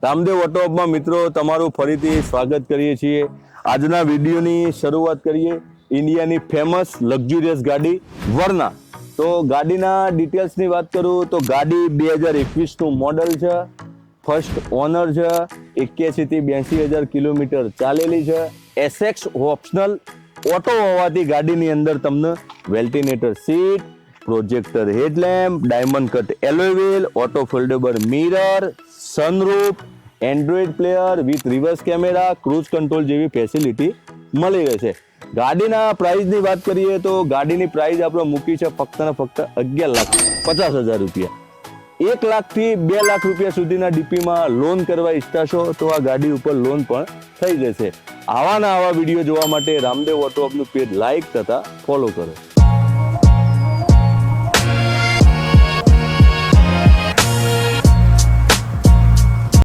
Ramdev auto હબમાં મિત્રો તમારું ફરીથી સ્વાગત કરીએ છીએ। આજના વિડીયોની શરૂઆત કરીએ ઇન્ડિયાની ફેમસ લક્ઝુરિયસ ગાડી વર્ના। તો ગાડીના ડિટેલ્સની વાત કરું તો ગાડી 2021નું મોડલ છે, ફર્સ્ટ ઓનર છે, 81 થી 82,000 કિલોમીટર ચાલેલી છે। એસએક્સ ઓપ્શનલ ઓટો હોવાથી ગાડીની અંદર તમને વેલ્ટિનેટર seat, projector headlamp, diamond cut alloy wheel, auto foldable mirror, sunroof, Android player with reverse camera, cruise control જેવી ફેસિલિટી મળી રહેશે। ગાડીના પ્રાઇસની વાત કરીએ તો ગાડીની પ્રાઇસ આપણે મૂકી છે ફક્ત ને ફક્ત 11,50,000 રૂપિયા। 1 લાખ થી 2 લાખ રૂપિયા સુધીના ડીપીમાં લોન કરવા ઈચ્છતા છો તો આ ગાડી ઉપર લોન પણ થઈ જશે। આવા વિડીયો જોવા માટે રામદેવ ઓટો હબનું પેજ લાઈક તથા ફોલો કરો।